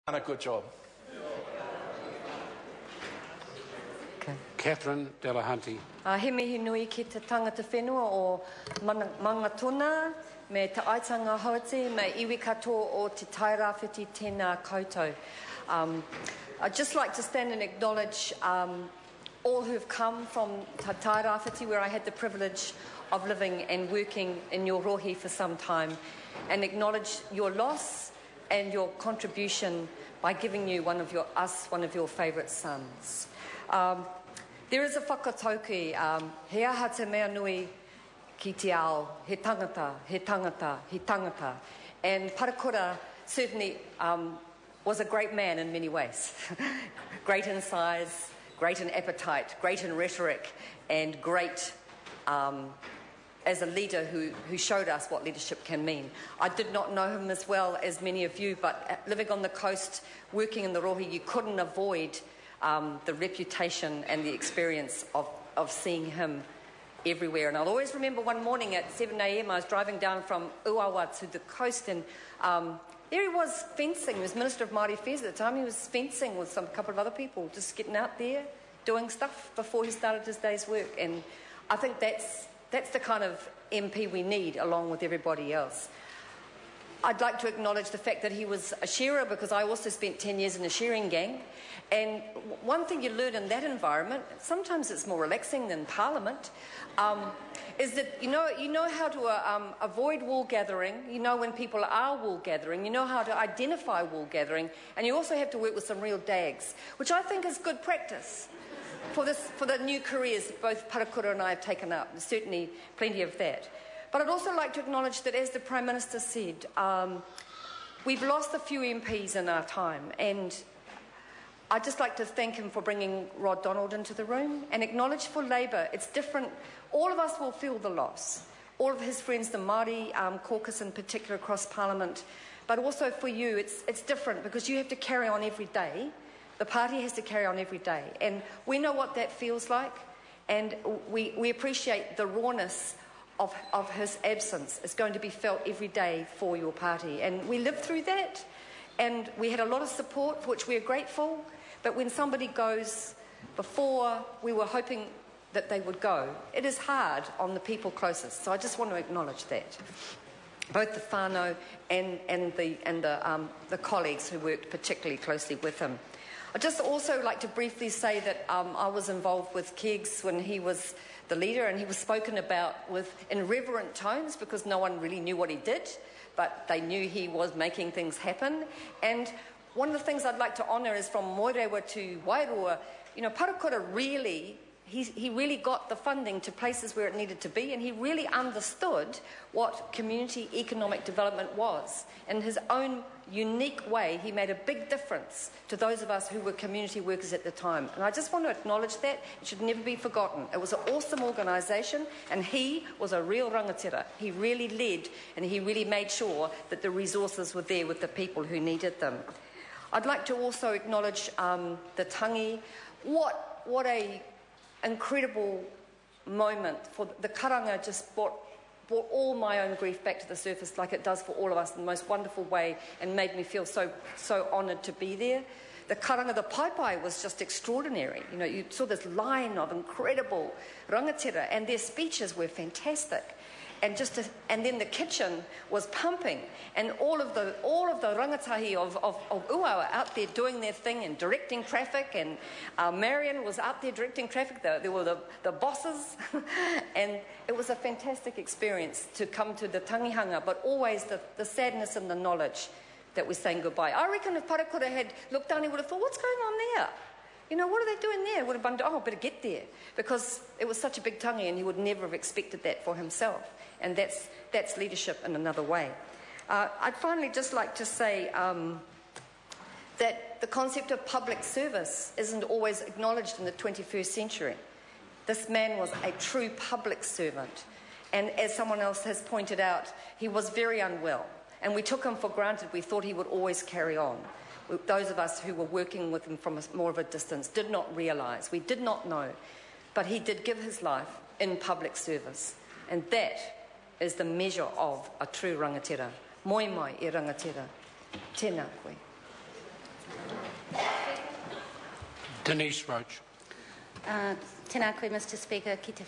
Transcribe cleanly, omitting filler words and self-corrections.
Done a good job. Okay. Catherine Delahunty. He mihi nui ki te tangata whenua o Mangatuna, me te aitanga hauti, me iwi katoa o te tairawhiti tēnā koutou. I'd just like to stand and acknowledge all who've come from tairawhiti, where I had the privilege of living and working in your rohi for some time, and acknowledge your loss and your contribution by giving you one of your favourite sons. There is a whakatauki, he aha te mea nui ki te ao, he tangata, he tangata, he tangata. And Parekura certainly was a great man in many ways. Great in size, great in appetite, great in rhetoric, and great as a leader who showed us what leadership can mean. I did not know him as well as many of you, but living on the coast, working in the rohi, you couldn't avoid the reputation and the experience of seeing him everywhere. And I'll always remember one morning at 7 a.m. I was driving down from Uawa to the coast, and there he was fencing. He was Minister of Māori Affairs at the time. He was fencing with a couple of other people, just getting out there, doing stuff before he started his day's work. And I think that's the kind of MP we need, along with everybody else. I'd like to acknowledge the fact that he was a shearer, because I also spent 10 years in a shearing gang. And one thing you learn in that environment, sometimes it's more relaxing than Parliament, is that you know how to avoid wool gathering, you know when people are wool gathering, you know how to identify wool gathering, and you also have to work with some real dags, which I think is good practice for the new careers that both Parekura and I have taken up. There's certainly plenty of that. But I'd also like to acknowledge that, as the Prime Minister said, we've lost a few MPs in our time, and I'd just like to thank him for bringing Rod Donald into the room, and acknowledge for Labour, it's different. All of us will feel the loss. All of his friends, the Māori caucus in particular across Parliament, but also for you, it's different, because you have to carry on every day. The party has to carry on every day, and we know what that feels like, and we appreciate the rawness of his absence. It's going to be felt every day for your party, and we lived through that, and we had a lot of support, for which we are grateful. But when somebody goes before we were hoping that they would go, it is hard on the people closest. So I just want to acknowledge that, both the whānau and the colleagues who worked particularly closely with him. I'd just also like to briefly say that I was involved with Kegs when he was the leader, and he was spoken about in reverent tones, because no one really knew what he did, but they knew he was making things happen. And one of the things I'd like to honour is, from Moerewa to Wairua, Parekura really, he really got the funding to places where it needed to be, and he really understood what community economic development was. In his own unique way, he made a big difference to those of us who were community workers at the time. And I just want to acknowledge that. It should never be forgotten. It was an awesome organisation, and he was a real rangatira. He really led, and he really made sure that the resources were there with the people who needed them. I'd like to also acknowledge the tangi. What a incredible moment for the karanga. Just brought all my own grief back to the surface, like it does for all of us, in the most wonderful way, and made me feel so honoured to be there. The karanga, the paipai, was just extraordinary. You saw this line of incredible rangatira, and their speeches were fantastic. And then the kitchen was pumping, and all of the rangatahi of Uawa out there doing their thing and directing traffic, and Marion was out there directing traffic. There were the bosses, and it was a fantastic experience to come to the tangihanga, but always the sadness and the knowledge that we're saying goodbye. I reckon if Parekura had looked down, he would have thought, what's going on there? What are they doing there? Would have been, I better get there, because it was such a big tangi, and he would never have expected that for himself. And that's leadership in another way. I'd finally just like to say that the concept of public service isn't always acknowledged in the 21st century. This man was a true public servant. And as someone else has pointed out, he was very unwell. And we took him for granted. We thought he would always carry on. Those of us who were working with him from more of a distance did not realise. We did not know. But he did give his life in public service. And that is the measure of a true rangatira. Moi mai e rangatira. Tēnā koe. Denise Roach. Tēnā koe, Mr Speaker, ki te